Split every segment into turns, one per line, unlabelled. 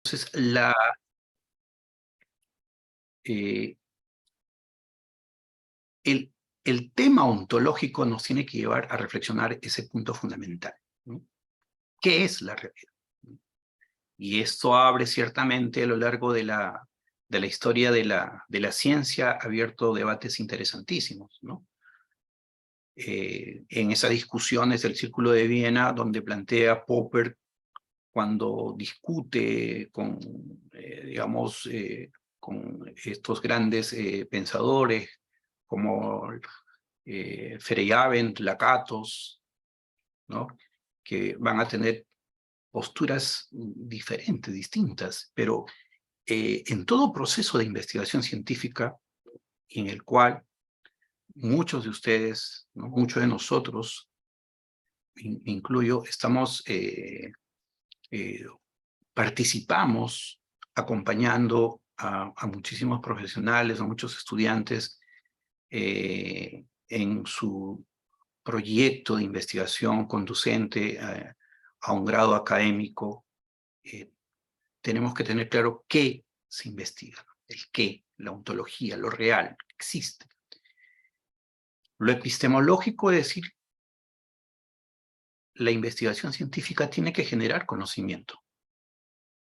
Entonces, eh, el tema ontológico nos tiene que llevar a reflexionar ese punto fundamental, ¿no? ¿Qué es la realidad? Y esto abre ciertamente a lo largo de la historia de la ciencia, ha abierto debates interesantísimos, ¿no? En esas discusiones del Círculo de Viena, donde plantea Popper, cuando discute con, digamos, con estos grandes pensadores como Feyerabend, Lakatos, ¿no? Que van a tener posturas diferentes, distintas, pero en todo proceso de investigación científica en el cual muchos de ustedes, ¿no? Muchos de nosotros, incluyo, estamos, participamos acompañando a muchísimos profesionales, a muchos estudiantes en su proyecto de investigación conducente a un grado académico. Tenemos que tener claro qué se investiga, el qué, la ontología, lo real, existe. Lo epistemológico es decir, la investigación científica tiene que generar conocimiento.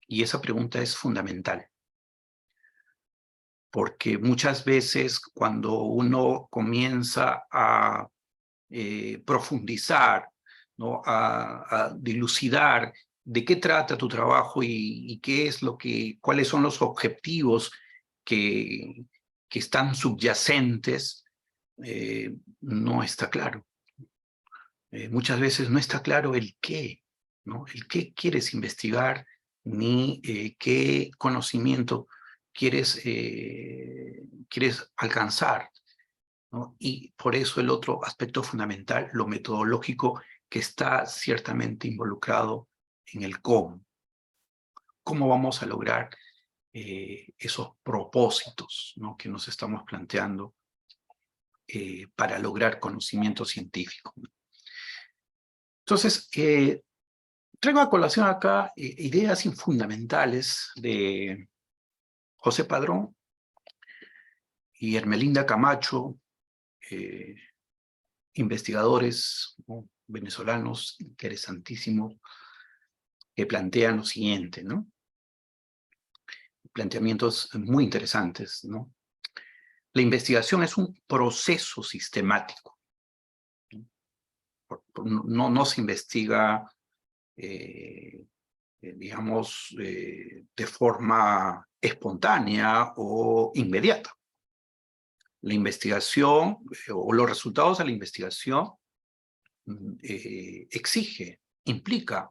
Y esa pregunta es fundamental. Porque muchas veces cuando uno comienza a profundizar, ¿no? a dilucidar de qué trata tu trabajo y qué es cuáles son los objetivos que están subyacentes, no está claro. Muchas veces no está claro el qué, ¿no? El qué quieres investigar, ni qué conocimiento quieres alcanzar, ¿no? Y por eso el otro aspecto fundamental, lo metodológico, que está ciertamente involucrado en el cómo. ¿Cómo vamos a lograr esos propósitos, ¿no? que nos estamos planteando para lograr conocimiento científico? Entonces, traigo a colación acá ideas fundamentales de José Padrón y Ermelinda Camacho, investigadores, ¿no? venezolanos interesantísimos, que plantean lo siguiente, ¿no? Planteamientos muy interesantes, ¿no? La investigación es un proceso sistemático. No se investiga, digamos, de forma espontánea o inmediata. La investigación o los resultados de la investigación implica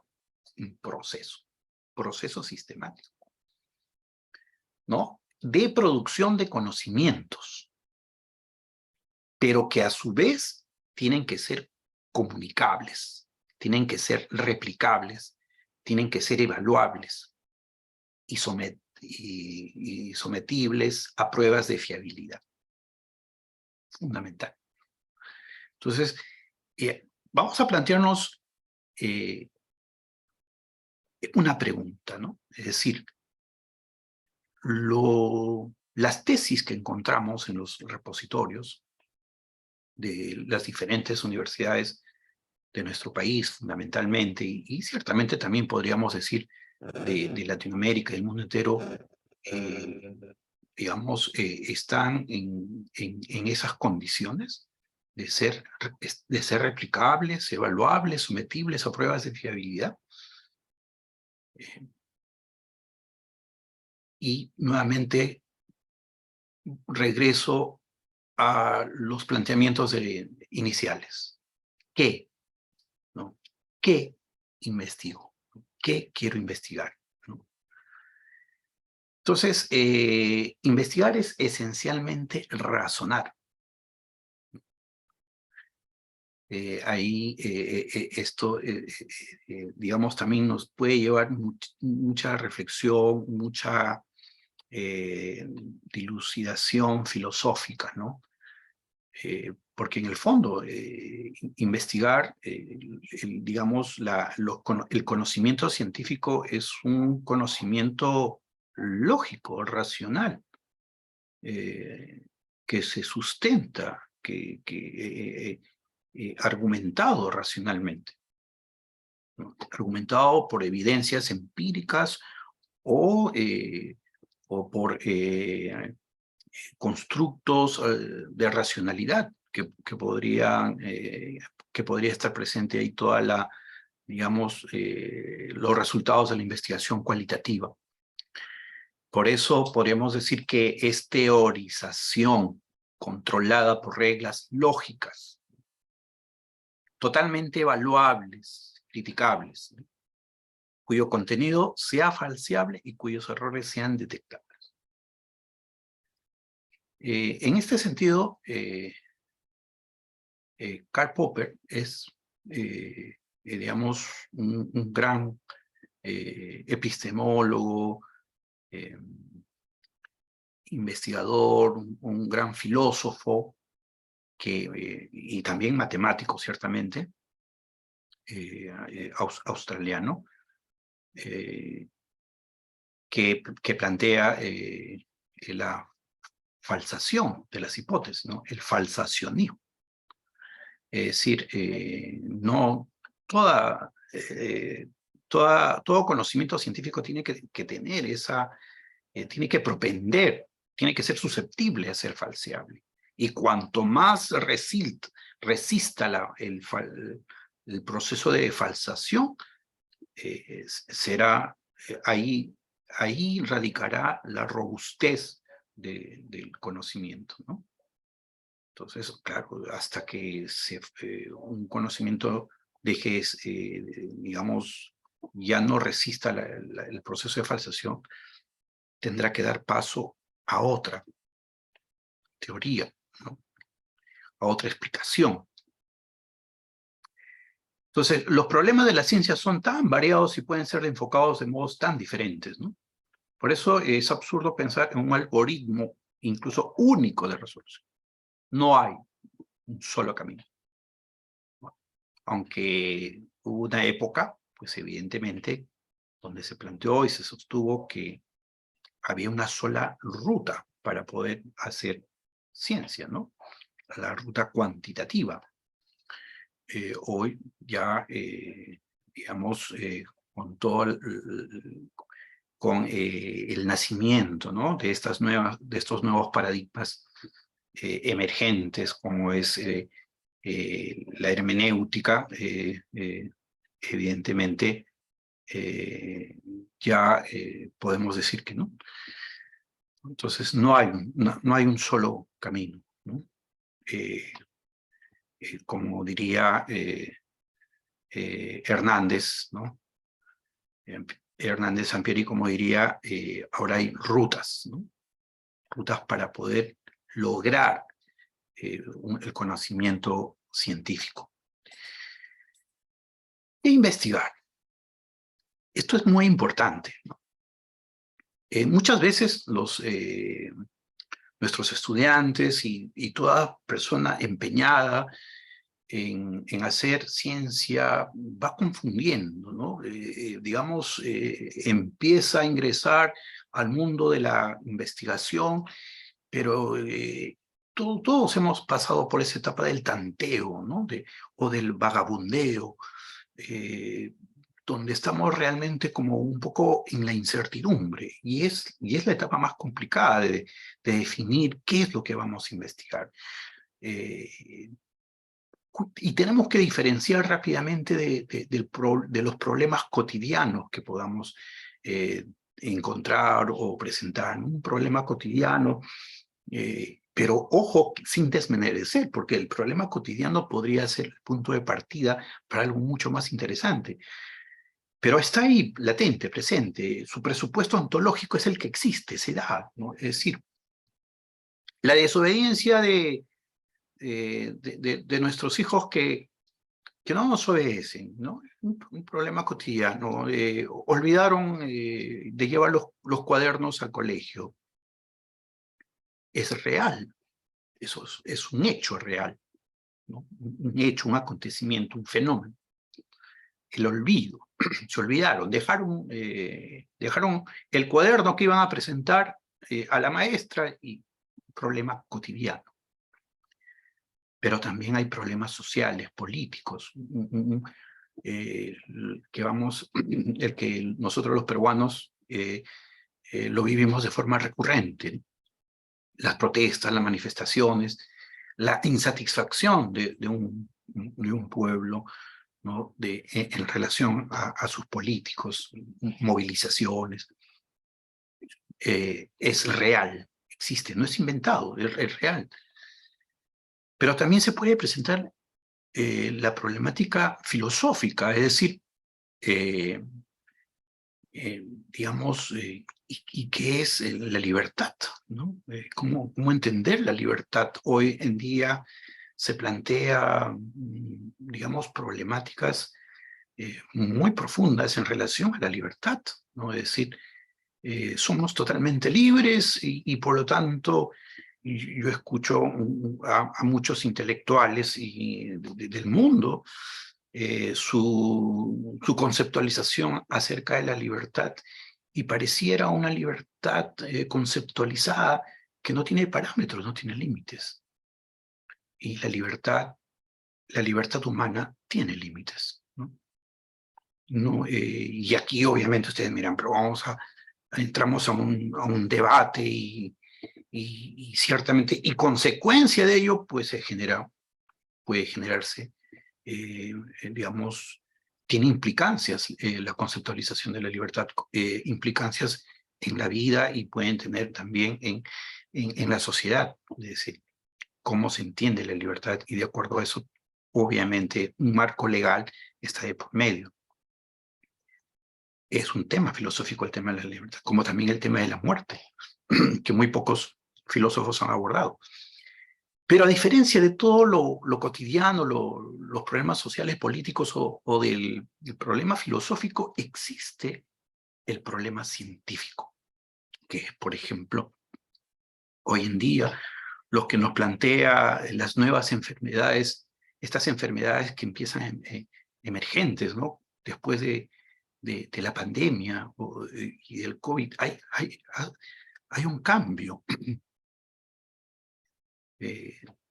un proceso sistemático, ¿no? De producción de conocimientos, pero que a su vez tienen que ser comunicables, tienen que ser replicables, tienen que ser evaluables y sometibles a pruebas de fiabilidad. Fundamental. Entonces, vamos a plantearnos una pregunta, ¿no? Es decir, las tesis que encontramos en los repositorios de las diferentes universidades de nuestro país, fundamentalmente, y ciertamente también podríamos decir de Latinoamérica y del mundo entero, digamos, están en esas condiciones de ser replicables, evaluables, sometibles a pruebas de fiabilidad. Y nuevamente regreso a los planteamientos iniciales. ¿Qué? ¿No? ¿Qué investigo? ¿Qué quiero investigar? ¿No? Entonces, investigar es esencialmente razonar. Ahí esto, digamos, también nos puede llevar mucha reflexión, mucha dilucidación filosófica, ¿no? Porque en el fondo, investigar, digamos, el conocimiento científico es un conocimiento lógico, racional, que se sustenta, argumentado racionalmente, ¿no? Argumentado por evidencias empíricas o por constructos de racionalidad que podría estar presente ahí toda la, digamos, los resultados de la investigación cualitativa. Por eso podríamos decir que es teorización controlada por reglas lógicas, totalmente evaluables, criticables, ¿no? Cuyo contenido sea falseable y cuyos errores sean detectables. En este sentido, Karl Popper es, digamos, un gran epistemólogo, investigador, un gran filósofo, y también matemático, ciertamente, australiano, que plantea la falsación de las hipótesis, ¿no? El falsacionismo. Es decir, no todo conocimiento científico tiene que tener tiene que propender, tiene que ser susceptible a ser falseable. Y cuanto más resista el proceso de falsación, ahí radicará la robustez del conocimiento, ¿no? Entonces, claro, hasta que un conocimiento deje, digamos, ya no resista el proceso de falsación, tendrá que dar paso a otra teoría, ¿no? A otra explicación. Entonces, los problemas de la ciencia son tan variados y pueden ser enfocados de modos tan diferentes, ¿no? Por eso es absurdo pensar en un algoritmo incluso único de resolución. No hay un solo camino. Aunque hubo una época, pues evidentemente, donde se planteó y se sostuvo que había una sola ruta para poder hacer ciencia, ¿no? La ruta cuantitativa. Hoy ya, digamos, con todo el nacimiento, ¿no? De estos nuevos paradigmas emergentes, como es la hermenéutica, evidentemente, ya podemos decir que no. Entonces, no hay un solo camino, ¿no? Como diría Hernández, ¿no? Hernández Sampieri, como diría, ahora hay rutas, ¿no? Rutas para poder lograr el conocimiento científico. E investigar. Esto es muy importante, ¿no? Muchas veces nuestros estudiantes y toda persona empeñada en hacer ciencia va confundiendo, ¿no? Digamos, empieza a ingresar al mundo de la investigación, pero todos hemos pasado por esa etapa del tanteo, ¿no? O del vagabundeo, donde estamos realmente como un poco en la incertidumbre, y es la etapa más complicada de definir qué es lo que vamos a investigar. Y tenemos que diferenciar rápidamente de los problemas cotidianos que podamos encontrar o presentar. Un problema cotidiano, pero ojo, sin desmerecer, porque el problema cotidiano podría ser el punto de partida para algo mucho más interesante. Pero está ahí, latente, presente. Su presupuesto ontológico es el que existe, se da, ¿no? Es decir, la desobediencia de nuestros hijos que no nos obedecen, ¿no? Un problema cotidiano. Olvidaron de llevar los cuadernos al colegio. Es real. Eso es un hecho real, ¿no? Un hecho, un acontecimiento, un fenómeno. El olvido, se olvidaron, dejaron el cuaderno que iban a presentar a la maestra y problema cotidiano. Pero también hay problemas sociales, políticos, el que nosotros los peruanos lo vivimos de forma recurrente. Las protestas, las manifestaciones, la insatisfacción de un pueblo, ¿no? En relación a sus políticos, movilizaciones, es real, existe, no es inventado, es real. Pero también se puede presentar la problemática filosófica, es decir, digamos, y qué es la libertad, ¿no? ¿Cómo entender la libertad? Hoy en día se plantea, digamos, problemáticas muy profundas en relación a la libertad, ¿no? Es decir, somos totalmente libres y por lo tanto yo escucho a muchos intelectuales del mundo su conceptualización acerca de la libertad y pareciera una libertad conceptualizada que no tiene parámetros, no tiene límites. Y la libertad humana tiene límites, ¿no? No, y aquí obviamente ustedes miran, pero entramos a un debate y ciertamente, y consecuencia de ello, pues puede generarse, digamos, tiene implicancias, la conceptualización de la libertad, implicancias en la vida y pueden tener también en la sociedad, es decir, cómo se entiende la libertad y de acuerdo a eso, obviamente, un marco legal está de por medio. Es un tema filosófico el tema de la libertad, como también el tema de la muerte, que muy pocos filósofos han abordado. Pero a diferencia de todo lo cotidiano, los problemas sociales, políticos o del problema filosófico, existe el problema científico, que es, por ejemplo, hoy en día, lo que nos plantea las nuevas enfermedades, estas enfermedades que empiezan emergentes, ¿no? Después de la pandemia y del COVID, hay un cambio.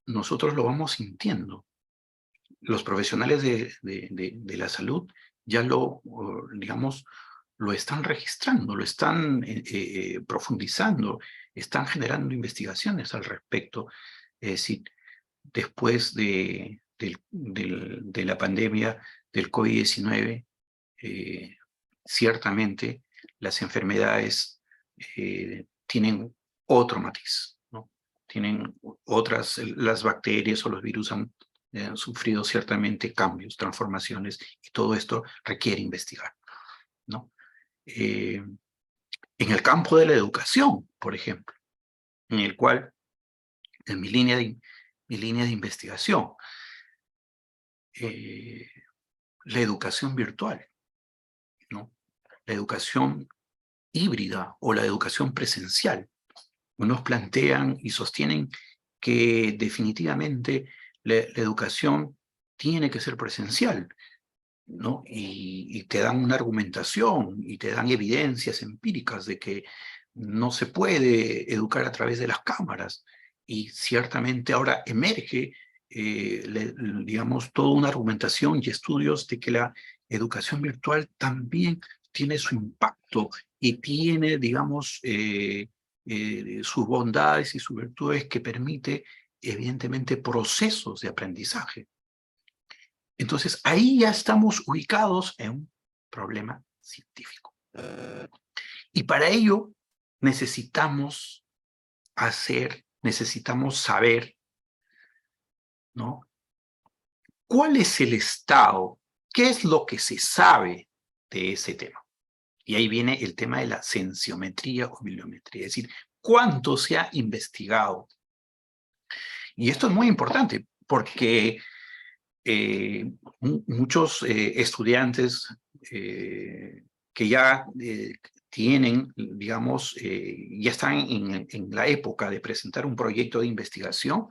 Nosotros lo vamos sintiendo. Los profesionales de la salud ya digamos, lo están registrando, lo están profundizando, están generando investigaciones al respecto. Es decir, después de la pandemia del COVID-19, ciertamente las enfermedades tienen otro matiz, ¿no? Tienen las bacterias o los virus han sufrido ciertamente cambios, transformaciones, y todo esto requiere investigar, ¿no? En el campo de la educación, por ejemplo, en el cual, en mi línea de investigación, la educación virtual, ¿no? La educación híbrida o la educación presencial. Unos plantean y sostienen que definitivamente la educación tiene que ser presencial, ¿no? Y te dan una argumentación y te dan evidencias empíricas de que no se puede educar a través de las cámaras. Y ciertamente ahora emerge, digamos, toda una argumentación y estudios de que la educación virtual también tiene su impacto y tiene, digamos, sus bondades y sus virtudes que permite, evidentemente, procesos de aprendizaje. Entonces, ahí ya estamos ubicados en un problema científico. Y para ello necesitamos saber, ¿no? ¿Cuál es el estado? ¿Qué es lo que se sabe de ese tema? Y ahí viene el tema de la cienciometría o bibliometría, es decir, ¿cuánto se ha investigado? Y esto es muy importante porque muchos estudiantes que ya tienen, digamos, ya están en la época de presentar un proyecto de investigación,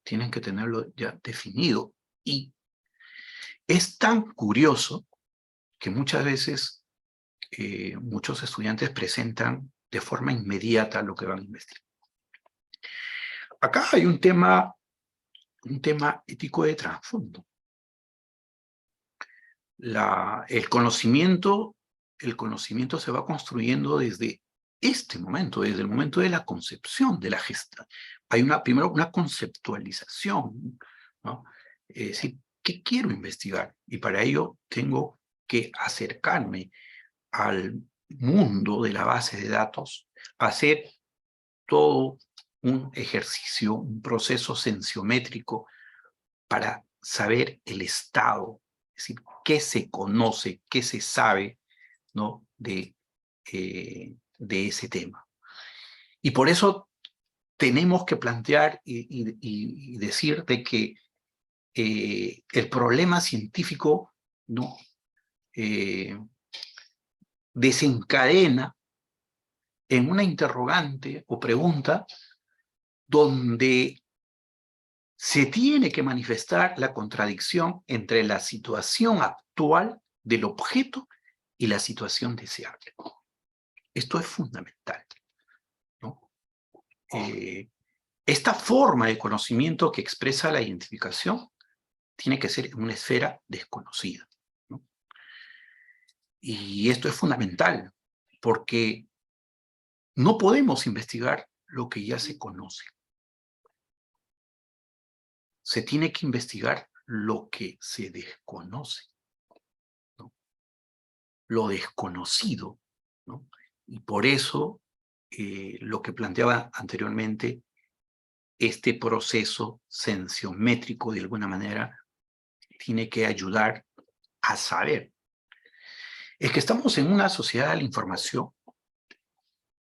tienen que tenerlo ya definido. Y es tan curioso que muchas veces muchos estudiantes presentan de forma inmediata lo que van a investigar. Acá hay un tema ético de trasfondo. El conocimiento se va construyendo desde este momento, desde el momento de la concepción, de la gesta. Hay primero una conceptualización, ¿no? Es decir, ¿qué quiero investigar? Y para ello tengo que acercarme al mundo de la base de datos, hacer todo un ejercicio, un proceso sensiométrico para saber el estado, es decir, qué se conoce, qué se sabe, ¿no? de ese tema. Y por eso tenemos que plantear y decir de que el problema científico, ¿no? Desencadena en una interrogante o pregunta donde se tiene que manifestar la contradicción entre la situación actual del objeto y la situación deseable. Esto es fundamental, ¿no? Esta forma de conocimiento que expresa la identificación tiene que ser en una esfera desconocida, ¿no? Y esto es fundamental, porque no podemos investigar lo que ya se conoce. Se tiene que investigar lo que se desconoce, ¿no? Lo desconocido, ¿no? Y por eso, lo que planteaba anteriormente, este proceso sensiométrico, de alguna manera, tiene que ayudar a saber. Es que estamos en una sociedad de la información,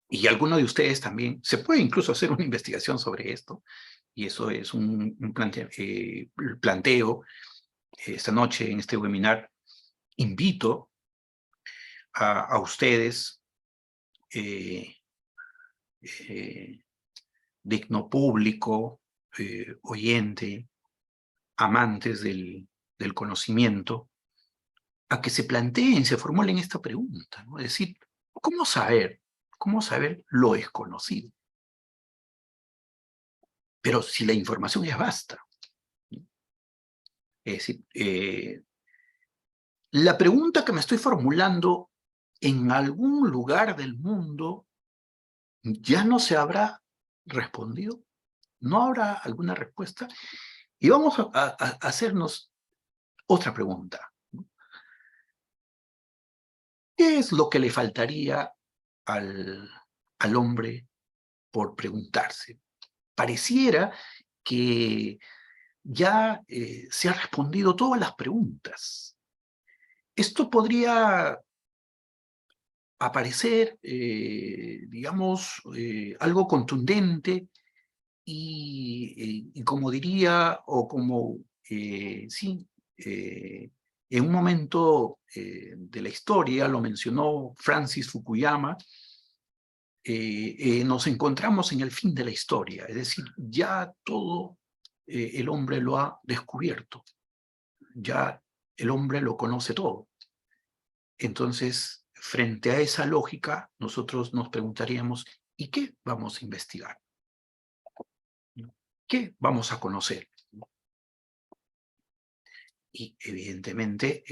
y alguno de ustedes también, se puede incluso hacer una investigación sobre esto, y eso es un planteo esta noche en este webinar. Invito a ustedes, digno público, oyente, amantes del conocimiento, a que se planteen, se formulen esta pregunta, ¿no? Es decir, ¿cómo saber lo desconocido? Pero si la información es vasta, ¿no? Es decir, la pregunta que me estoy formulando, en algún lugar del mundo ya no se habrá respondido, no habrá alguna respuesta, y vamos a hacernos otra pregunta, ¿no? ¿Qué es lo que le faltaría al hombre por preguntarse? Pareciera que ya se han respondido todas las preguntas. Esto podría aparecer, digamos, algo contundente y como diría, o como, sí, en un momento de la historia, lo mencionó Francis Fukuyama, nos encontramos en el fin de la historia, es decir, ya todo el hombre lo ha descubierto, ya el hombre lo conoce todo. Entonces, frente a esa lógica, nosotros nos preguntaríamos, ¿y qué vamos a investigar? ¿Qué vamos a conocer? Y evidentemente,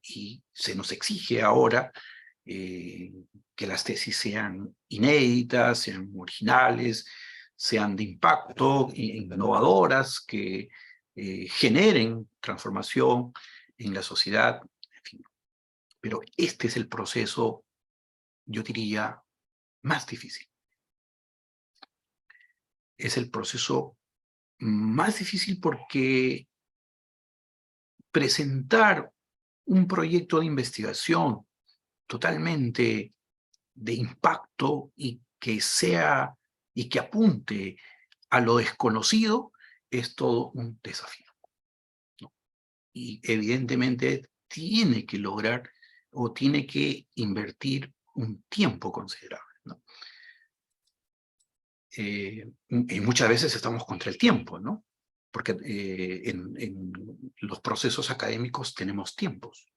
y se nos exige ahora que las tesis sean inéditas, sean originales, sean de impacto, innovadoras, que generen transformación en la sociedad, en fin. Pero este es el proceso, yo diría, más difícil. Es el proceso más difícil porque presentar un proyecto de investigación totalmente de impacto y que apunte a lo desconocido es todo un desafío, ¿no? Y evidentemente tiene que lograr o tiene que invertir un tiempo considerable, ¿no? Y muchas veces estamos contra el tiempo, ¿no? porque en los procesos académicos tenemos tiempos.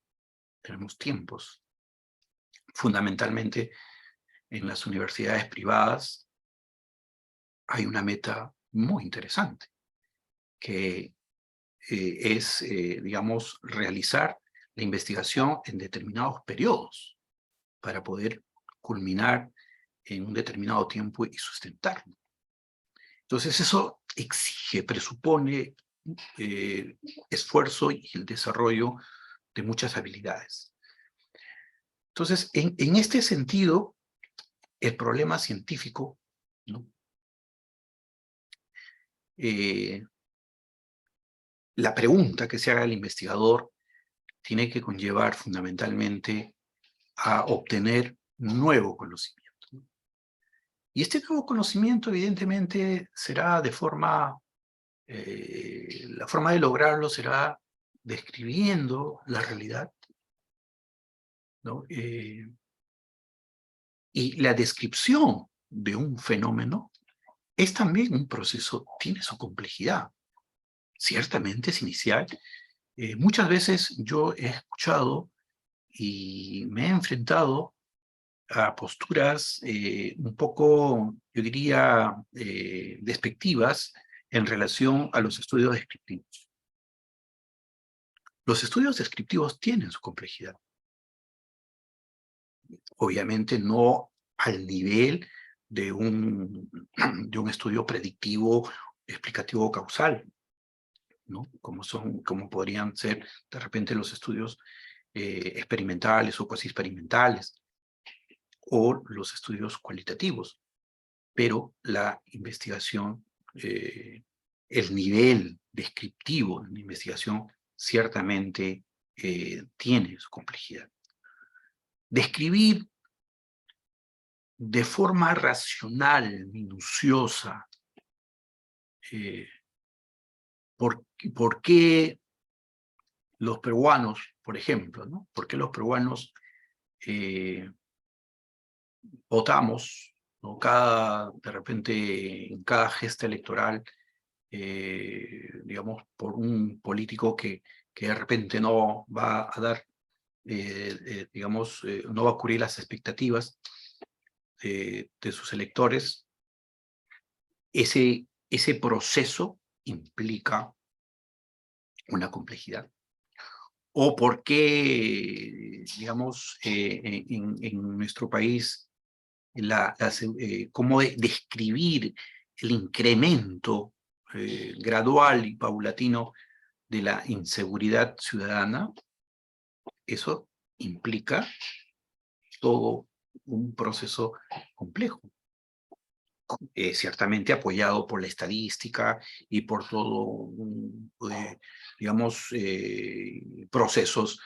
Fundamentalmente en las universidades privadas hay una meta muy interesante, que es, digamos, realizar la investigación en determinados periodos para poder culminar en un determinado tiempo y sustentarlo. Entonces eso exige, presupone esfuerzo y el desarrollo de muchas habilidades. Entonces, en este sentido, el problema científico, ¿no? La pregunta que se haga el investigador tiene que conllevar fundamentalmente a obtener nuevo conocimiento, ¿no? Y este nuevo conocimiento, evidentemente, será de forma, la forma de lograrlo será describiendo la realidad, ¿no? Y la descripción de un fenómeno es también un proceso, tiene su complejidad. Ciertamente es inicial. Muchas veces yo he escuchado y me he enfrentado a posturas un poco, yo diría, despectivas en relación a los estudios descriptivos. Los estudios descriptivos tienen su complejidad. Obviamente no al nivel de un estudio predictivo, explicativo o causal, ¿no? Como podrían ser de repente los estudios experimentales o cuasi experimentales, o los estudios cualitativos. Pero la investigación, el nivel descriptivo de la investigación ciertamente tiene su complejidad. Describir de forma racional, minuciosa, por qué los peruanos, por ejemplo, ¿no? ¿Por qué los peruanos votamos, ¿no? De repente, en cada gesta electoral, digamos, por un político que de repente no va a dar, digamos, no va a cubrir las expectativas de sus electores? Ese proceso implica una complejidad. O por qué, digamos, en nuestro país, cómo describir el incremento gradual y paulatino de la inseguridad ciudadana. Eso implica todo un proceso complejo, ciertamente apoyado por la estadística y por todo, digamos, procesos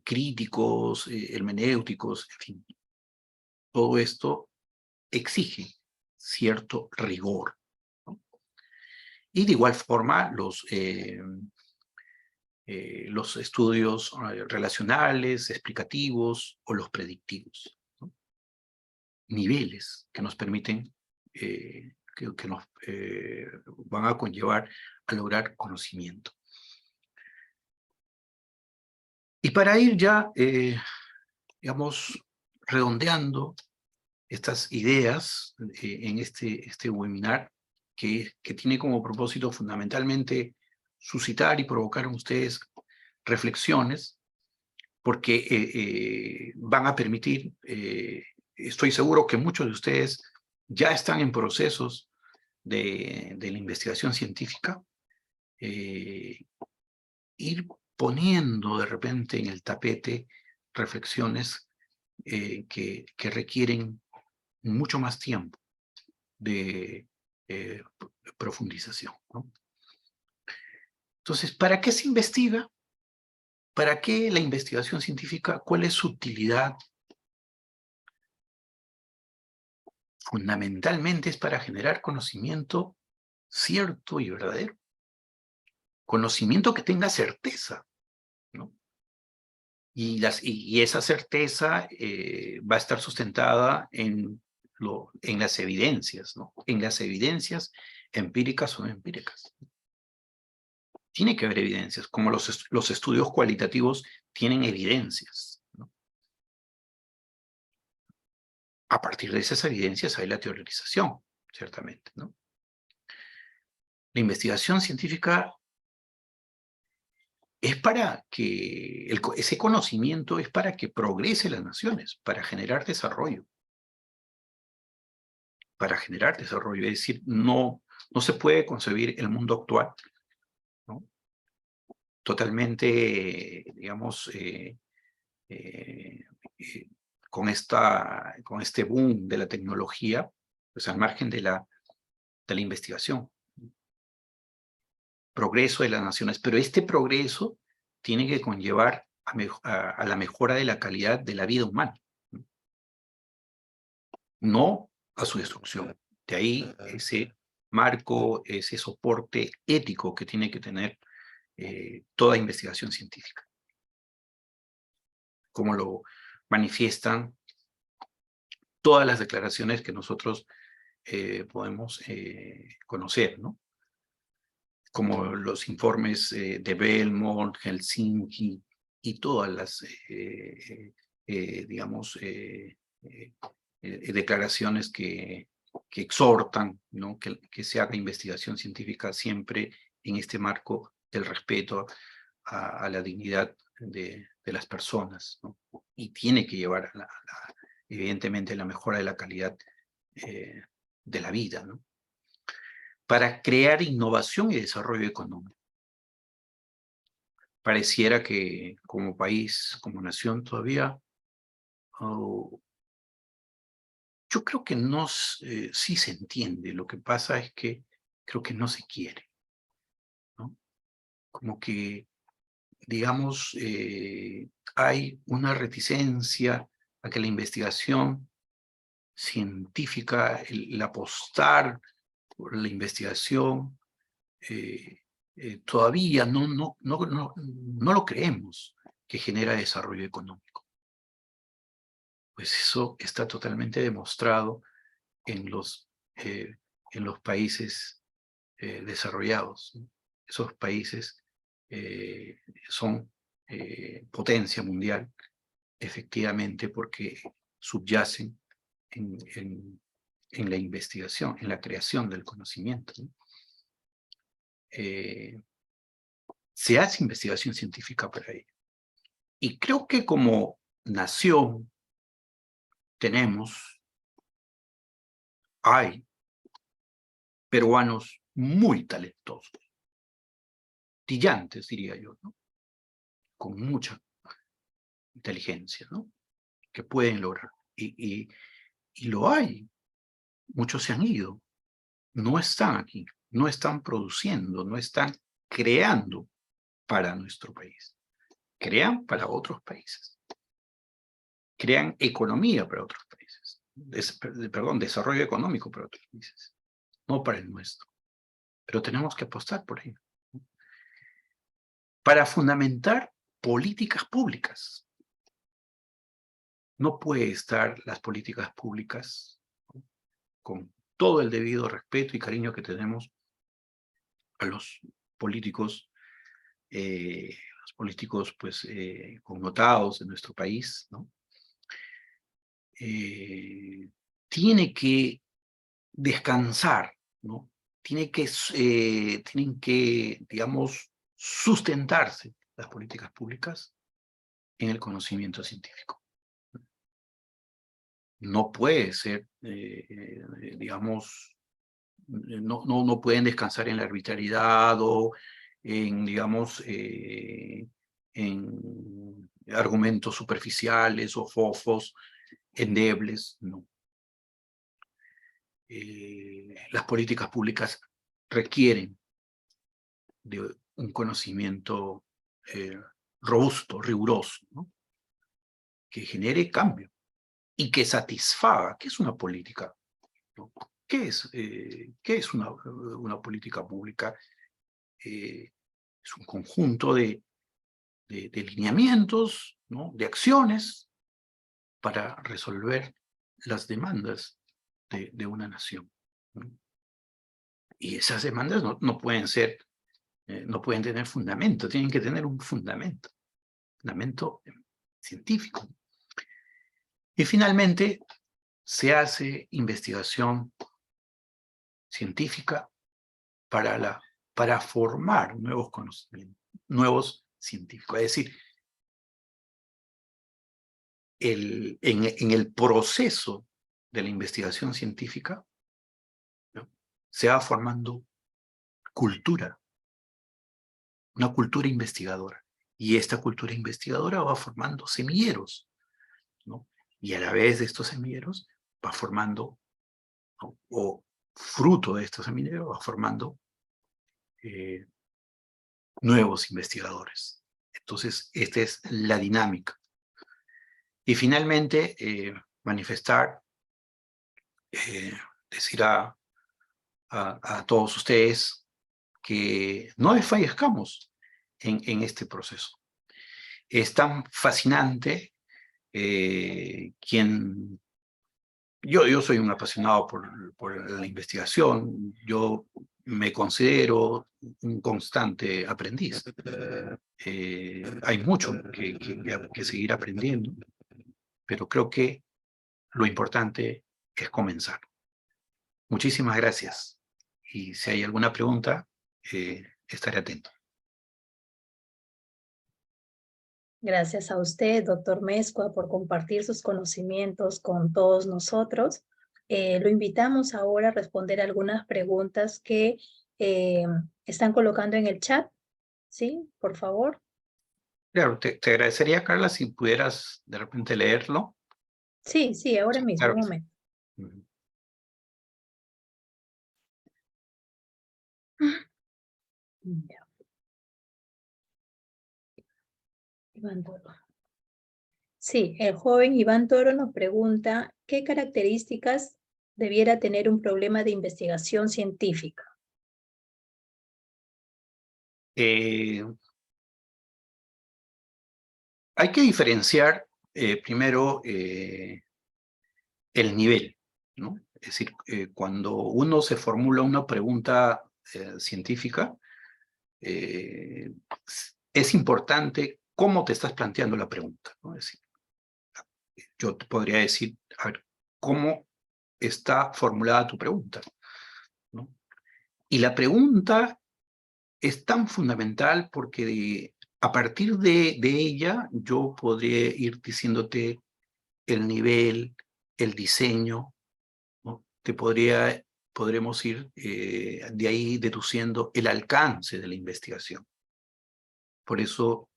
críticos, hermenéuticos, en fin. Todo esto exige cierto rigor, ¿no? Y de igual forma los estudios relacionales, explicativos o los predictivos, ¿no? Niveles que nos permiten, que nos van a conllevar a lograr conocimiento. Y para ir ya, digamos, redondeando estas ideas en este webinar, que tiene como propósito fundamentalmente suscitar y provocar en ustedes reflexiones, porque van a permitir, estoy seguro que muchos de ustedes ya están en procesos de la investigación científica, ir poniendo de repente en el tapete reflexiones que requieren mucho más tiempo de profundización, ¿no? Entonces, ¿para qué se investiga? ¿Para qué la investigación científica? ¿Cuál es su utilidad? Fundamentalmente es para generar conocimiento cierto y verdadero. Conocimiento que tenga certeza, ¿no? Y esa certeza va a estar sustentada en las evidencias, ¿no? En las evidencias empíricas o no empíricas. Tiene que haber evidencias, como los estudios cualitativos tienen evidencias, ¿no? A partir de esas evidencias hay la teorización, ciertamente, ¿no? La investigación científica es para que, ese conocimiento es para que progrese las naciones, para generar desarrollo. Para generar desarrollo, es decir, no se puede concebir el mundo actual, ¿no? Totalmente, digamos, con este boom de la tecnología, pues al margen de la investigación. Progreso de las naciones, pero este progreso tiene que conllevar a la mejora de la calidad de la vida humana, no a su destrucción. De ahí ese marco, ese soporte ético que tiene que tener toda investigación científica, como lo manifiestan todas las declaraciones que nosotros podemos conocer, ¿no? Como los informes de Belmont, Helsinki y todas las, digamos, declaraciones que exhortan, ¿no? que se haga investigación científica siempre en este marco del respeto a la dignidad de las personas, ¿no? Y tiene que llevar evidentemente la mejora de la calidad de la vida, ¿no? Para crear innovación y desarrollo económico. Pareciera que como país, como nación todavía, yo creo que sí se entiende, lo que pasa es que creo que no se quiere, ¿no? Como que, digamos, hay una reticencia a que la investigación científica, el apostar por la investigación, todavía no lo creemos que genera desarrollo económico. Pues eso está totalmente demostrado en los países desarrollados, ¿no? Esos países son potencia mundial, efectivamente, porque subyacen en la investigación, en la creación del conocimiento, ¿no? Se hace investigación científica para ello. Y creo que como nación hay peruanos muy talentosos, brillantes, diría yo, ¿no? Con mucha inteligencia, ¿no? Que pueden lograr. Y lo hay. Muchos se han ido. No están aquí. No están produciendo. No están creando para nuestro país. Crean para otros países. Crean economía para otros países. Perdón, desarrollo económico para otros países. No para el nuestro. Pero tenemos que apostar por ello, ¿no? Para fundamentar políticas públicas. No puede estar las políticas públicas, ¿no? Con todo el debido respeto y cariño que tenemos a los políticos pues, connotados de nuestro país, ¿no? Tiene que descansar, ¿no? Tienen que, digamos, sustentarse las políticas públicas en el conocimiento científico. No puede ser, digamos, no pueden descansar en la arbitrariedad o en, digamos, en argumentos superficiales o fofos, endebles, no. Las políticas públicas requieren de un conocimiento robusto, riguroso, ¿no? Que genere cambio y que satisfaga. ¿Qué es una política, ¿no? ¿Qué es una política pública? Es un conjunto de lineamientos, ¿no? De acciones para resolver las demandas de una nación, ¿no? Y esas demandas no pueden ser, no pueden tener fundamento, tienen que tener un fundamento científico. Y finalmente, se hace investigación científica para formar nuevos conocimientos, nuevos científicos. Es decir, en el proceso de la investigación científica, ¿no?, se va formando cultura, una cultura investigadora. Y esta cultura investigadora va formando semilleros, ¿no? Y a la vez de estos semilleros va formando, ¿no?, o fruto de estos semilleros va formando nuevos investigadores. Entonces, esta es la dinámica. Y finalmente, manifestar, decir a todos ustedes que no desfallezcamos en este proceso. Es tan fascinante yo soy un apasionado por la investigación, yo me considero un constante aprendiz. Hay mucho que seguir aprendiendo, pero creo que lo importante es comenzar. Muchísimas gracias. Y si hay alguna pregunta, estaré atento.
Gracias a usted, doctor Mezcua, por compartir sus conocimientos con todos nosotros. Lo invitamos ahora a responder algunas preguntas que están colocando en el chat. ¿Sí? Por favor.
Claro, te agradecería, Carla, si pudieras de repente leerlo.
Sí, ahora
Sí,
mismo,
claro
un
que sí.
momento.
Ujú.
Ya. Iván Toro. Sí, el joven Iván Toro nos pregunta, ¿qué características debiera tener un problema de investigación científica?
Hay que diferenciar primero el nivel, ¿no? Es decir, cuando uno se formula una pregunta científica, es importante cómo te estás planteando la pregunta, ¿no? Es decir, yo te podría decir, a ver, ¿cómo está formulada tu pregunta?, ¿no? Y la pregunta es tan fundamental porque a partir de ella yo podría ir diciéndote el nivel, el diseño, ¿no? Podremos ir de ahí deduciendo el alcance de la investigación. Por eso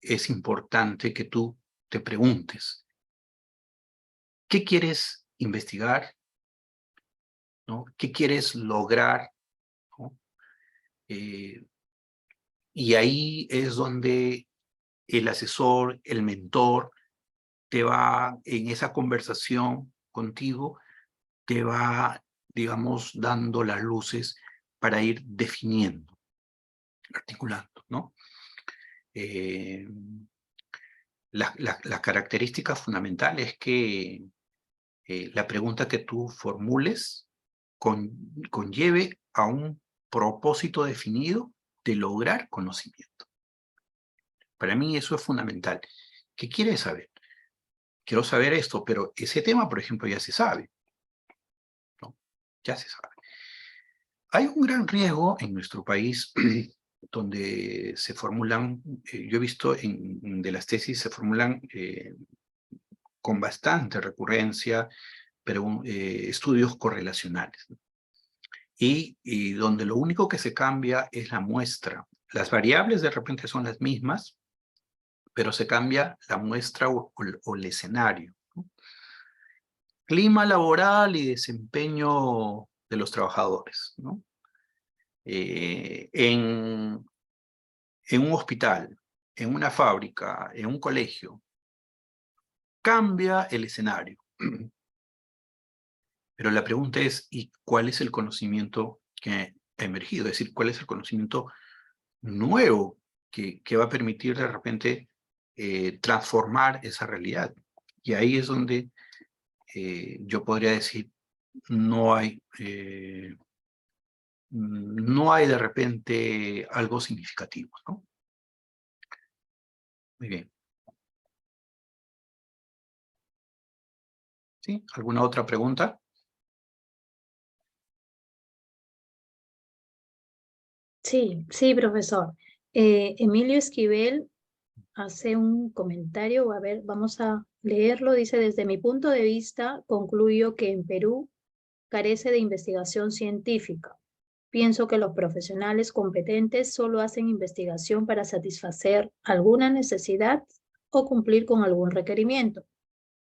es importante que tú te preguntes, ¿qué quieres investigar?, ¿no? ¿Qué quieres lograr?, ¿no? Y ahí es donde el asesor, el mentor, te va, en esa conversación contigo, te va, digamos, dando las luces para ir definiendo, articulando, ¿no? La característica fundamental es que la pregunta que tú formules conlleve a un propósito definido de lograr conocimiento. Para mí eso es fundamental. ¿Qué quieres saber? Quiero saber esto, pero ese tema, por ejemplo, ya se sabe, ¿no? Ya se sabe. Hay un gran riesgo en nuestro país donde se formulan, yo he visto de las tesis se formulan con bastante recurrencia, pero estudios correlacionales, ¿no? Y donde lo único que se cambia es la muestra. Las variables de repente son las mismas, pero se cambia la muestra o el escenario, ¿no? Clima laboral y desempeño de los trabajadores, ¿no? En un hospital, en una fábrica, en un colegio, cambia el escenario. Pero la pregunta es, ¿y cuál es el conocimiento que ha emergido? Es decir, ¿cuál es el conocimiento nuevo que va a permitir de repente transformar esa realidad? Y ahí es donde yo podría decir, no hay no hay de repente algo significativo, ¿no? Muy bien. ¿Sí? ¿Alguna otra pregunta?
Sí, sí, profesor. Emilio Esquivel hace un comentario, a ver, vamos a leerlo. Dice, desde mi punto de vista, concluyo que en Perú carece de investigación científica. Pienso que los profesionales competentes solo hacen investigación para satisfacer alguna necesidad o cumplir con algún requerimiento.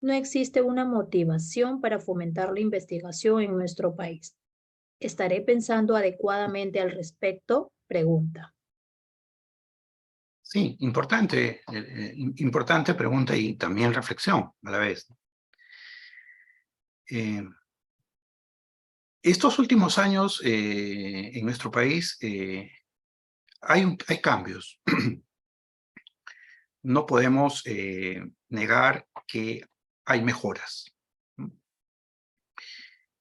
No existe una motivación para fomentar la investigación en nuestro país. ¿Estaré pensando adecuadamente al respecto? Pregunta.
Sí, importante, importante pregunta y también reflexión a la vez. Estos últimos años en nuestro país hay cambios. No podemos negar que hay mejoras.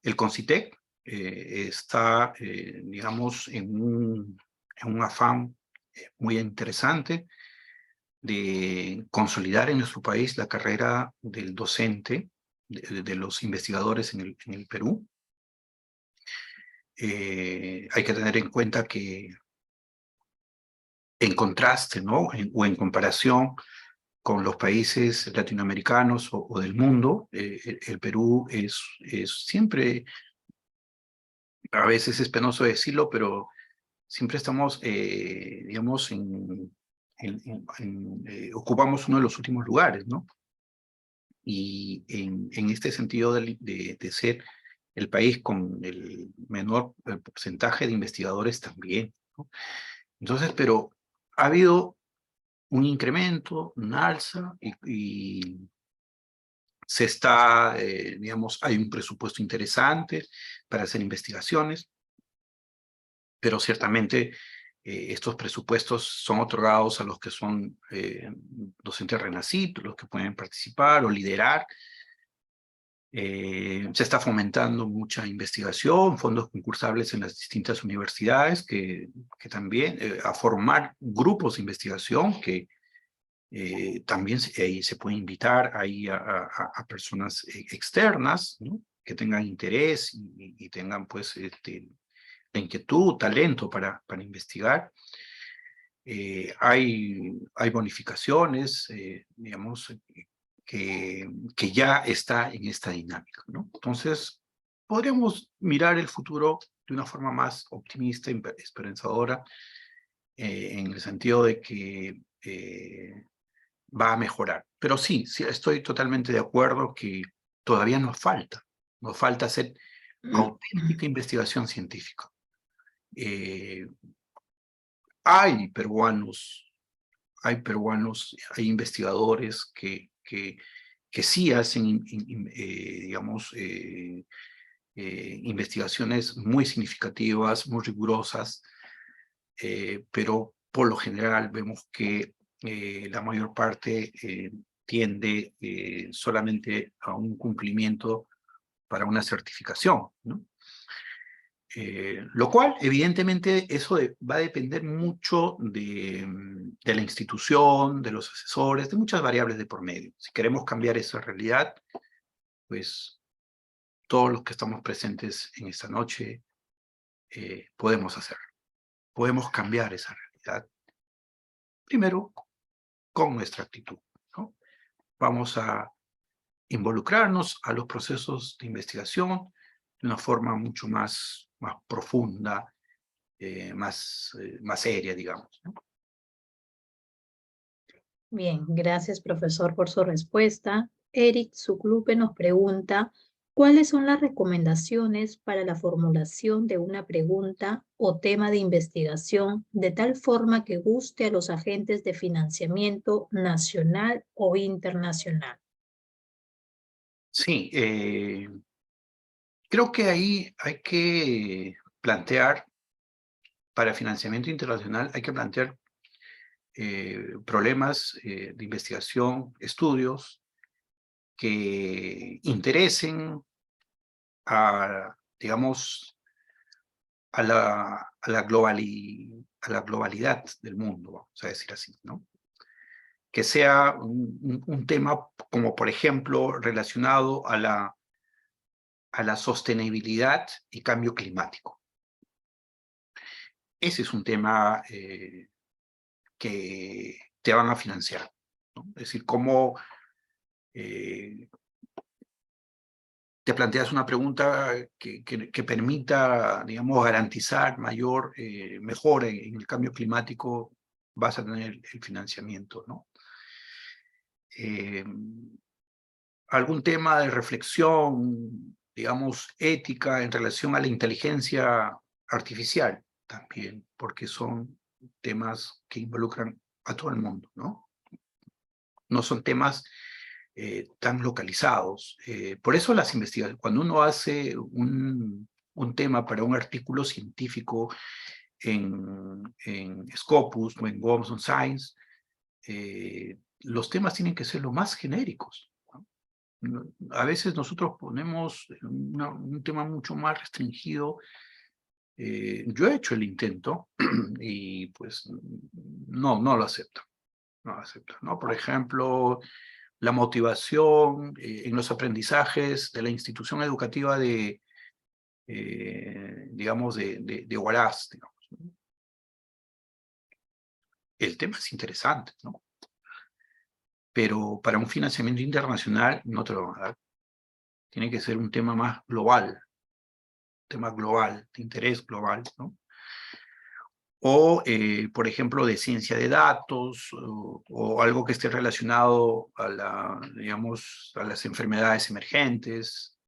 El CONCITEC está, digamos, en un afán muy interesante de consolidar en nuestro país la carrera del docente, de los investigadores en el Perú. Hay que tener en cuenta que en contraste, ¿no? O en comparación con los países latinoamericanos o del mundo, el Perú es siempre, a veces es penoso decirlo, pero siempre estamos, digamos, ocupamos uno de los últimos lugares, ¿no? Y en este sentido de ser el país con el menor porcentaje de investigadores también, ¿no? Entonces, pero ha habido un incremento, un alza, y se está, digamos, hay un presupuesto interesante para hacer investigaciones, pero ciertamente estos presupuestos son otorgados a los que son docentes renacidos, los que pueden participar o liderar. Se está fomentando mucha investigación, fondos concursables en las distintas universidades, que también a formar grupos de investigación que también se puede invitar ahí a personas externas, ¿no? Que tengan interés y tengan pues la inquietud, talento para investigar. Hay bonificaciones, digamos, que ya está en esta dinámica, ¿no? Entonces, podríamos mirar el futuro de una forma más optimista, esperanzadora, en el sentido de que va a mejorar. Pero sí, sí, estoy totalmente de acuerdo que todavía nos falta hacer auténtica investigación científica. Hay peruanos, hay investigadores que sí hacen, digamos, investigaciones muy significativas, muy rigurosas, pero por lo general vemos que la mayor parte tiende solamente a un cumplimiento para una certificación, ¿no? Lo cual, evidentemente, eso va a depender mucho de la institución, de los asesores, de muchas variables de por medio. Si queremos cambiar esa realidad, pues todos los que estamos presentes en esta noche podemos hacerlo. Podemos cambiar esa realidad. Primero, con nuestra actitud, ¿no? Vamos a involucrarnos a los procesos de investigación de una forma mucho más profunda, más seria, digamos, ¿no?
Bien, gracias, profesor, por su respuesta. Eric Zuclupe nos pregunta, ¿cuáles son las recomendaciones para la formulación de una pregunta o tema de investigación de tal forma que guste a los agentes de financiamiento nacional o internacional?
Sí, creo que ahí hay que plantear, para financiamiento internacional, hay que plantear problemas de investigación, estudios que interesen a, digamos, a la globalidad del mundo, vamos a decir así, ¿no? Que sea un tema como, por ejemplo, relacionado a la sostenibilidad y cambio climático. Ese es un tema que te van a financiar, ¿no? Es decir, cómo te planteas una pregunta que permita, digamos, garantizar mejora en el cambio climático, vas a tener el financiamiento, ¿no? Algún tema de reflexión, digamos, ética en relación a la inteligencia artificial también, porque son temas que involucran a todo el mundo, ¿no? No son temas tan localizados. Por eso las investigaciones, cuando uno hace un tema para un artículo científico en Scopus o en Gomes on Science, los temas tienen que ser lo más genéricos, ¿no? A veces nosotros ponemos un tema mucho más restringido. Yo he hecho el intento y pues no lo acepto. No lo acepto, ¿no? Por ejemplo, la motivación en los aprendizajes de la institución educativa digamos, de Huaraz, digamos, ¿no? El tema es interesante, ¿no? Pero para un financiamiento internacional no te lo van a dar. Tiene que ser un tema más global, de interés global, ¿no? O, por ejemplo, de ciencia de datos, o algo que esté relacionado a digamos, a las enfermedades emergentes,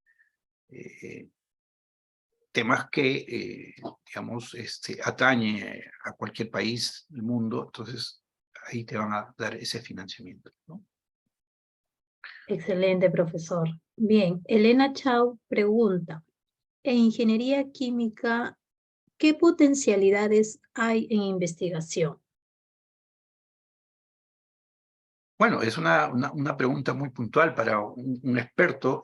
temas que, digamos, atañe a cualquier país del mundo, entonces ahí te van a dar ese financiamiento, ¿no?
Excelente, profesor. Bien, Elena Chao pregunta, en ingeniería química, ¿qué potencialidades hay en investigación?
Bueno, es una pregunta muy puntual para un experto.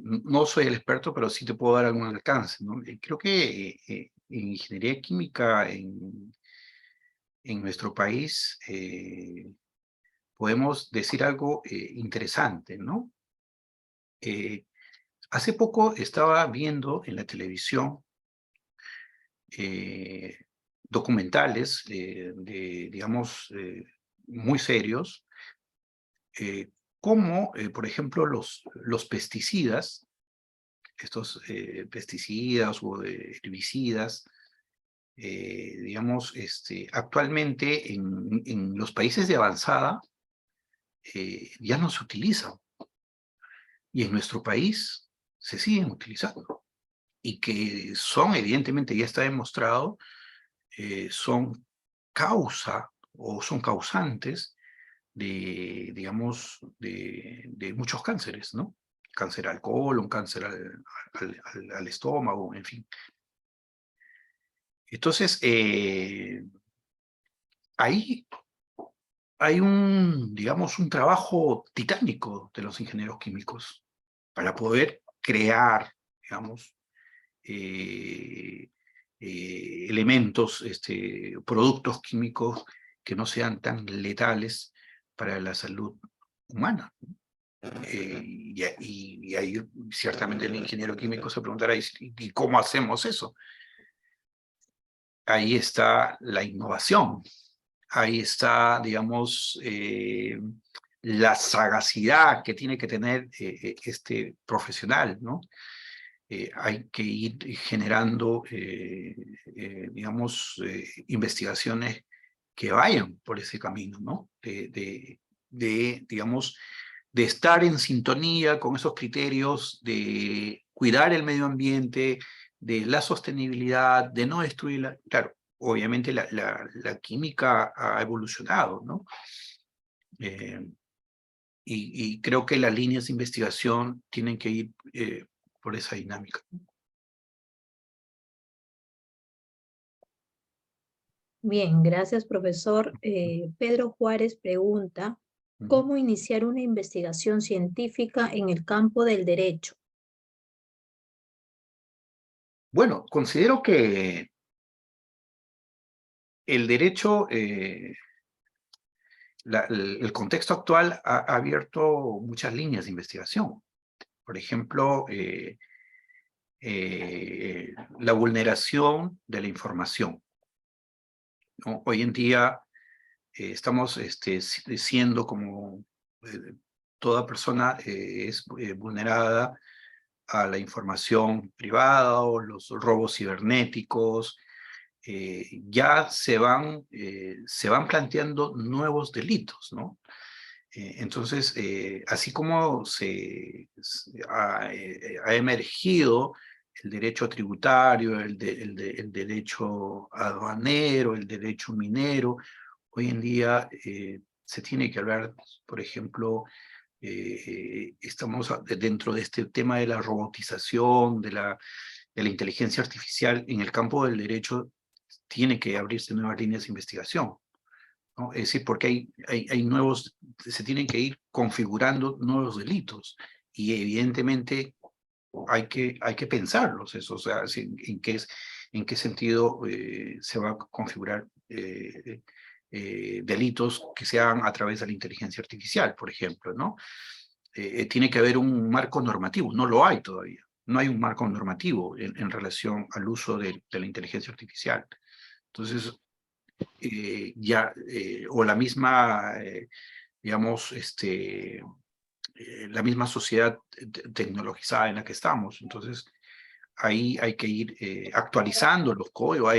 No soy el experto, pero sí te puedo dar algún alcance, ¿no? Creo que en ingeniería química en nuestro país podemos decir algo interesante, ¿no? Hace poco estaba viendo en la televisión documentales digamos, muy serios, como, por ejemplo, los pesticidas, estos pesticidas o herbicidas, digamos, actualmente en los países de avanzada ya no se utilizan, y en nuestro país se siguen utilizando, y que son, evidentemente, ya está demostrado, son causa o son causantes digamos, de muchos cánceres, ¿no? Cáncer al colon, cáncer al estómago, en fin. Entonces, ahí hay digamos, un trabajo titánico de los ingenieros químicos para poder crear, digamos, elementos, productos químicos que no sean tan letales para la salud humana. Y ahí ciertamente el ingeniero químico se preguntará, ¿y cómo hacemos eso? Ahí está la innovación, ahí está, digamos, la sagacidad que tiene que tener este profesional, ¿no? Hay que ir generando, digamos, investigaciones que vayan por ese camino, ¿no? Digamos, de estar en sintonía con esos criterios de cuidar el medio ambiente, de la sostenibilidad, de no destruirla. Claro, obviamente la química ha evolucionado, ¿no? Y creo que las líneas de investigación tienen que ir por esa dinámica.
Bien, gracias, profesor. Pedro Juárez pregunta, ¿cómo iniciar una investigación científica en el campo del derecho?
Bueno, considero que el derecho, el contexto actual ha abierto muchas líneas de investigación. Por ejemplo, la vulneración de la información, ¿no? Hoy en día estamos siendo como toda persona es vulnerada a la información privada o los robos cibernéticos. Ya se van planteando nuevos delitos, ¿no? Entonces, así como ha emergido el derecho tributario, el derecho aduanero, el derecho minero, hoy en día se tiene que hablar, por ejemplo, estamos dentro de este tema de la robotización, de la inteligencia artificial. En el campo del derecho tiene que abrirse nuevas líneas de investigación, ¿no? Es decir, porque hay nuevos, se tienen que ir configurando nuevos delitos y evidentemente hay que pensarlos, eso, o sea, en qué sentido se va a configurar delitos que se hagan a través de la inteligencia artificial, por ejemplo, ¿no? Tiene que haber un marco normativo, no lo hay todavía. No hay un marco normativo en relación al uso de la inteligencia artificial. Entonces, o la misma, digamos, la misma sociedad tecnologizada en la que estamos. Entonces, ahí hay que ir actualizando los códigos.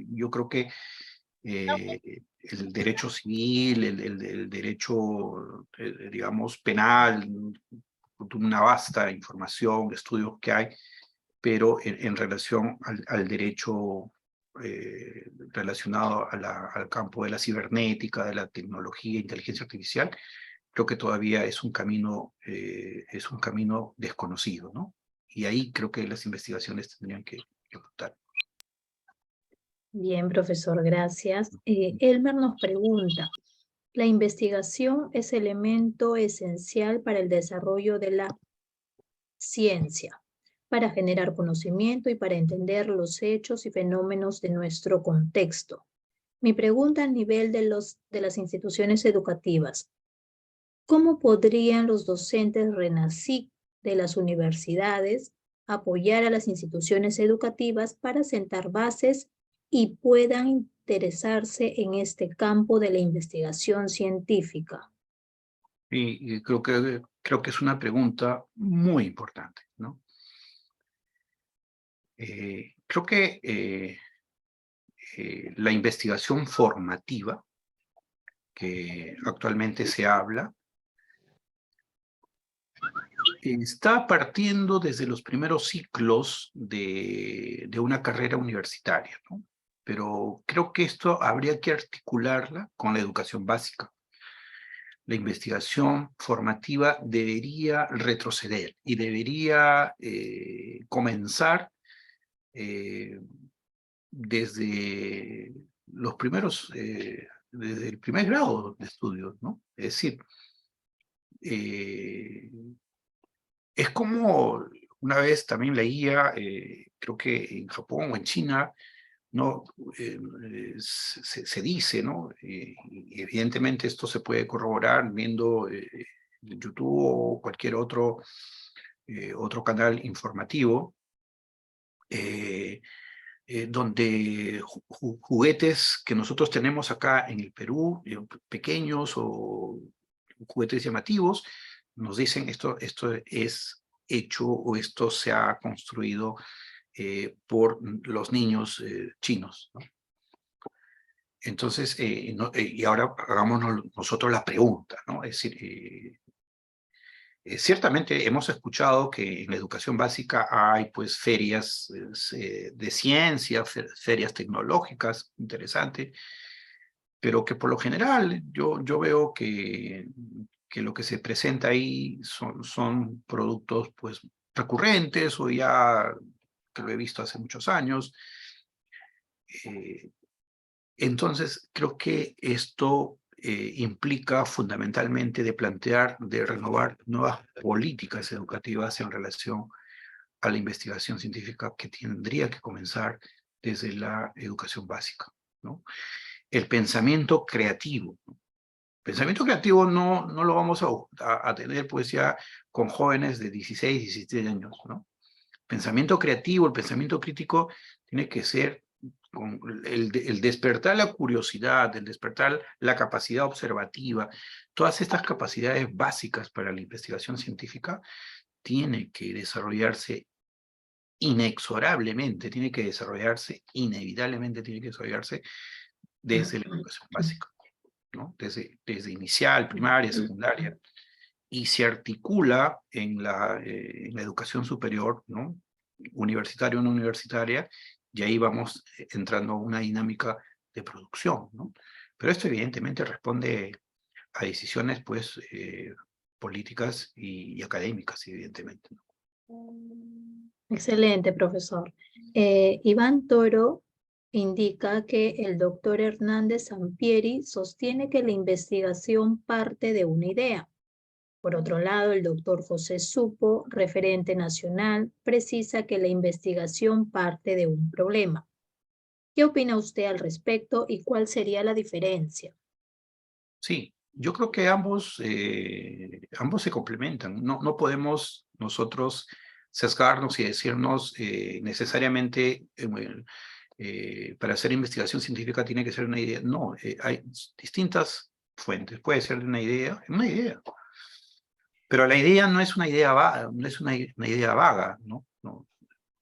Yo creo que el derecho civil, el derecho, digamos, penal, una vasta información, estudios que hay, pero en relación al derecho relacionado al campo de la cibernética, de la tecnología, inteligencia artificial, creo que todavía es un camino desconocido, ¿no? Y ahí creo que las investigaciones tendrían que apuntar.
Bien, profesor, gracias. Elmer nos pregunta, ¿la investigación es elemento esencial para el desarrollo de la ciencia, para generar conocimiento y para entender los hechos y fenómenos de nuestro contexto? Mi pregunta a nivel de las instituciones educativas, ¿cómo podrían los docentes RENACIC de las universidades apoyar a las instituciones educativas para sentar bases y puedan interesarse en este campo de la investigación científica?
Y creo que es una pregunta muy importante, ¿no? Creo que la investigación formativa que actualmente se habla está partiendo desde los primeros ciclos de una carrera universitaria, ¿no? Pero creo que esto habría que articularla con la educación básica. La investigación formativa debería retroceder y debería comenzar desde los primeros, desde el primer grado de estudios, ¿no? Es decir, es como una vez también leía, creo que en Japón o en China, ¿no? Se dice, ¿no? Y evidentemente esto se puede corroborar viendo YouTube o cualquier otro canal informativo, donde juguetes que nosotros tenemos acá en el Perú, pequeños o juguetes llamativos, nos dicen esto es hecho o esto se ha construido por los niños chinos, ¿no? Entonces, y ahora hagámonos nosotros la pregunta, ¿no? Es decir, ciertamente hemos escuchado que en la educación básica hay pues ferias de ciencia, ferias tecnológicas, interesante, pero que por lo general yo veo que lo que se presenta ahí son productos pues recurrentes o ya que lo he visto hace muchos años. Entonces, creo que esto implica fundamentalmente de plantear, de renovar nuevas políticas educativas en relación a la investigación científica que tendría que comenzar desde la educación básica. ¿no? El pensamiento creativo. Pensamiento creativo no lo vamos a tener pues ya con jóvenes de 16, 17 años, ¿no? Pensamiento creativo, el pensamiento crítico tiene que ser con el despertar la curiosidad, el despertar la capacidad observativa, todas estas capacidades básicas para la investigación científica tiene que desarrollarse inexorablemente, tiene que desarrollarse, inevitablemente tiene que desarrollarse desde la educación básica, ¿no? Desde inicial, primaria, secundaria, y se articula en la educación superior, ¿no? Universitaria, una universitaria, y ahí vamos entrando a una dinámica de producción, ¿no? Pero esto evidentemente responde a decisiones, pues, políticas y académicas, evidentemente, ¿no?
Excelente, profesor. Iván Toro indica que el doctor Hernández Sampieri sostiene que la investigación parte de una idea. Por otro lado, el doctor José Supo, referente nacional, precisa que la investigación parte de un problema. ¿Qué opina usted al respecto y cuál sería la diferencia?
Sí, yo creo que ambos se complementan. No podemos nosotros sesgarnos y decirnos necesariamente para hacer investigación científica tiene que ser una idea. No, hay distintas fuentes. Puede ser de una idea. Pero la idea no es una idea vaga, no es una idea vaga, ¿no? No.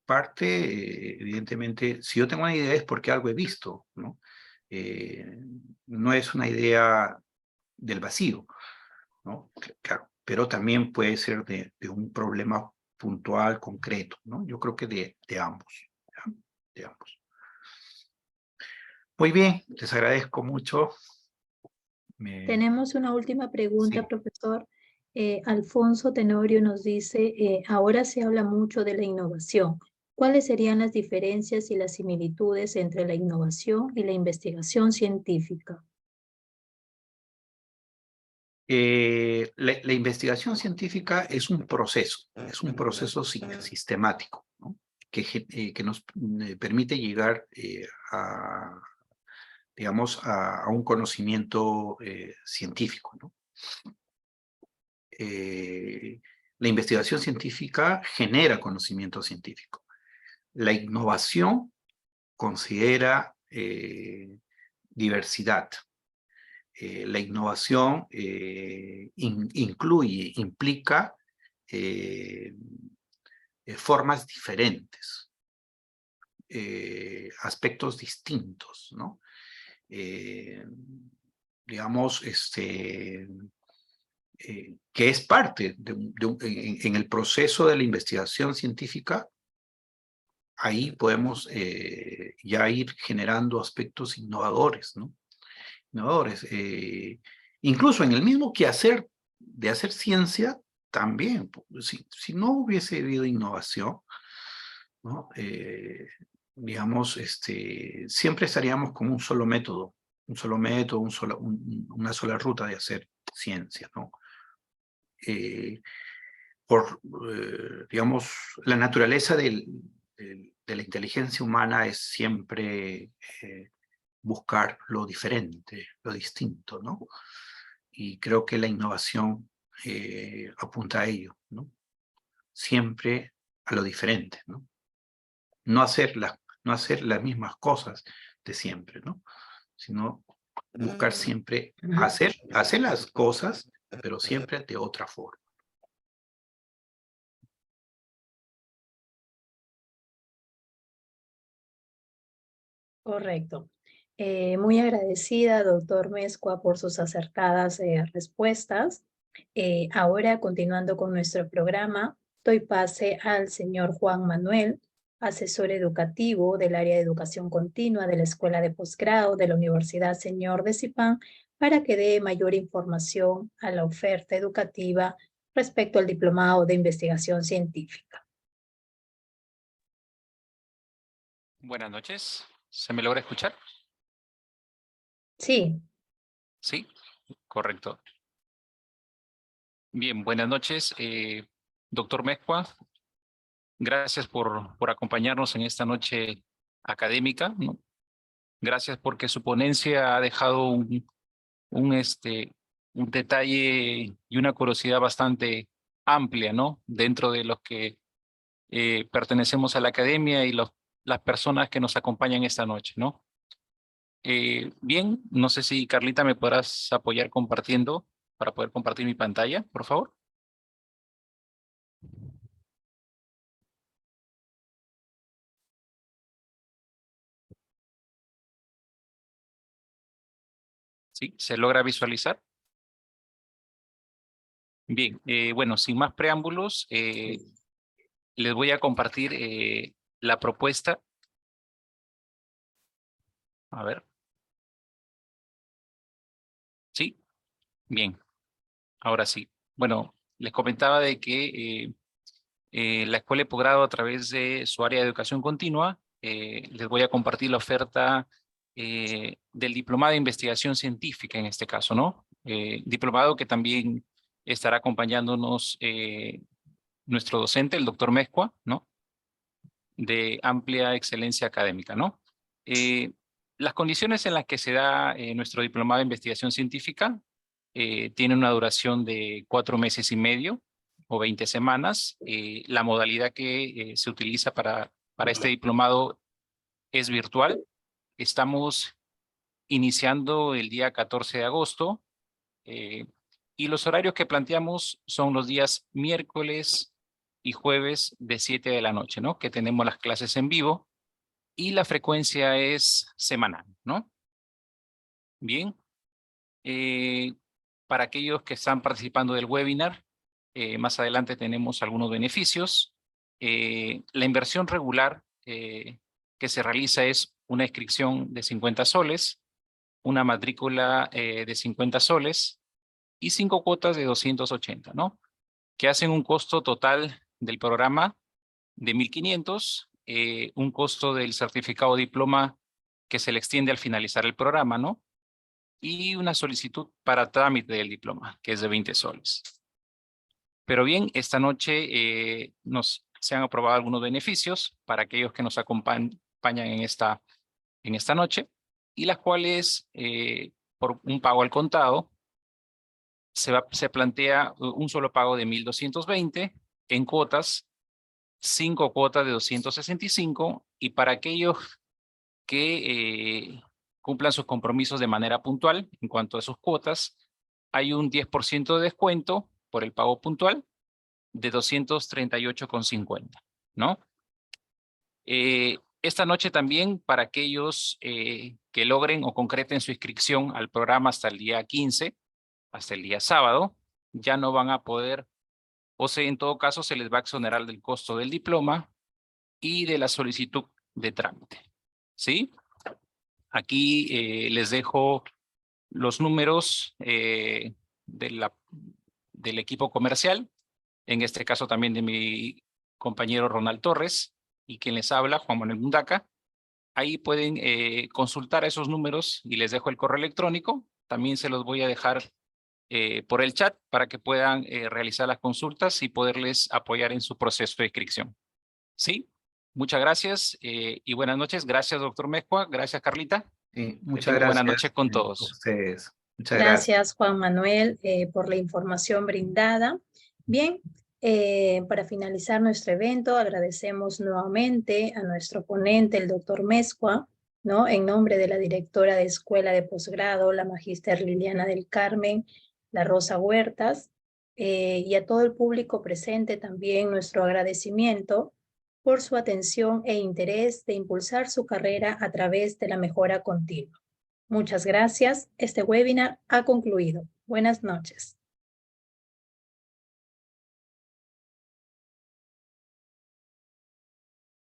Parte, evidentemente, si yo tengo una idea es porque algo he visto, ¿no? No es una idea del vacío, ¿no? Claro, pero también puede ser de un problema puntual, concreto, ¿no? Yo creo que de ambos, ¿ya? De ambos. Muy bien, les agradezco mucho.
Tenemos una última pregunta,
Sí.
profesor. Alfonso Tenorio nos dice, ahora se habla mucho de la innovación. ¿Cuáles serían las diferencias y las similitudes entre la innovación y la investigación científica?
La investigación científica es un proceso sistemático, ¿no? Que nos permite llegar digamos, a un conocimiento científico, ¿no? La investigación científica genera conocimiento científico. La innovación considera diversidad. La innovación implica formas diferentes, aspectos distintos, ¿no? Digamos, que es parte en el proceso de la investigación científica, ahí podemos ya ir generando aspectos innovadores, ¿no? Innovadores. Incluso en el mismo quehacer de hacer ciencia, también, si no hubiese habido innovación, ¿no? Digamos, siempre estaríamos con un solo método, una sola ruta de hacer ciencia, ¿no? Digamos, la naturaleza de la inteligencia humana es siempre buscar lo diferente, lo distinto, ¿no? Y creo que la innovación apunta a ello, ¿no? Siempre a lo diferente, ¿no? No hacer las mismas cosas de siempre, ¿no? Sino buscar siempre hacer las cosas, pero siempre de otra forma.
Correcto. Muy agradecida, doctor Mezcua, por sus acertadas respuestas. Ahora, continuando con nuestro programa, doy pase al señor Juan Manuel, asesor educativo del área de educación continua de la Escuela de Posgrado de la Universidad Señor de Zipán, para que dé mayor información a la oferta educativa respecto al diplomado de investigación científica.
Buenas noches. ¿Se me logra escuchar?
Sí.
Sí, correcto. Bien, buenas noches, doctor Mezcua. Gracias por acompañarnos en esta noche académica, ¿no? Gracias porque su ponencia ha dejado un detalle y una curiosidad bastante amplia, ¿no? Dentro de los que pertenecemos a la academia y las personas que nos acompañan esta noche, ¿no? Bien, no sé si Carlita me podrás apoyar compartiendo para poder compartir mi pantalla, por favor. ¿Sí? ¿Se logra visualizar? Bien, bueno, sin más preámbulos, les voy a compartir la propuesta. A ver. ¿Sí? Bien, ahora sí. Bueno, les comentaba de que la Escuela de Posgrado, a través de su área de educación continua, les voy a compartir la oferta del diplomado de investigación científica en este caso, ¿no? Diplomado que también estará acompañándonos nuestro docente, el doctor Mezcua, ¿no? De amplia excelencia académica, ¿no? Las condiciones en las que se da nuestro diplomado de investigación científica tiene una duración de 4 meses y medio o 20 semanas. La modalidad que se utiliza para este diplomado es virtual. Estamos iniciando el día 14 de agosto y los horarios que planteamos son los días miércoles y jueves de 7 de la noche, ¿no? Que tenemos las clases en vivo y la frecuencia es semanal, ¿no? Bien. Para aquellos que están participando del webinar, más adelante tenemos algunos beneficios. La inversión regular que se realiza es una inscripción de 50 soles, una matrícula de 50 soles y 5 cuotas de 280, ¿no? Que hacen un costo total del programa de 1.500, un costo del certificado de diploma que se le extiende al finalizar el programa, ¿no? Y una solicitud para trámite del diploma, que es de 20 soles. Pero bien, esta noche se han aprobado algunos beneficios para aquellos que nos acompañan en esta noche, y las cuales, por un pago al contado, se plantea un solo pago de 1.220 en cuotas, 5 cuotas de 265, y para aquellos que cumplan sus compromisos de manera puntual en cuanto a sus cuotas, hay un 10% de descuento por el pago puntual de 238,50, ¿no? Esta noche también, para aquellos que logren o concreten su inscripción al programa hasta el día 15, hasta el día sábado, ya no van a poder, o sea, en todo caso se les va a exonerar del costo del diploma y de la solicitud de trámite, ¿sí? Aquí les dejo los números del equipo comercial, en este caso también de mi compañero Ronald Torres, y quien les habla, Juan Manuel Mundaca. Ahí pueden consultar esos números y les dejo el correo electrónico. También se los voy a dejar por el chat para que puedan realizar las consultas y poderles apoyar en su proceso de inscripción. ¿Sí? Muchas gracias y buenas noches. Gracias, doctor Mezcua. Gracias, Carlita.
Muchas
Buenas
gracias
noches con
a
todos.
ustedes. Muchas gracias.
Gracias, Juan Manuel, por la información brindada. Bien, para finalizar nuestro evento, agradecemos nuevamente a nuestro ponente, el doctor Mezcua, ¿no? En nombre de la directora de Escuela de Posgrado, la magíster Liliana del Carmen La Rosa Huertas, y a todo el público presente también nuestro agradecimiento por su atención e interés de impulsar su carrera a través de la mejora continua. Muchas gracias. Este webinar ha concluido. Buenas noches.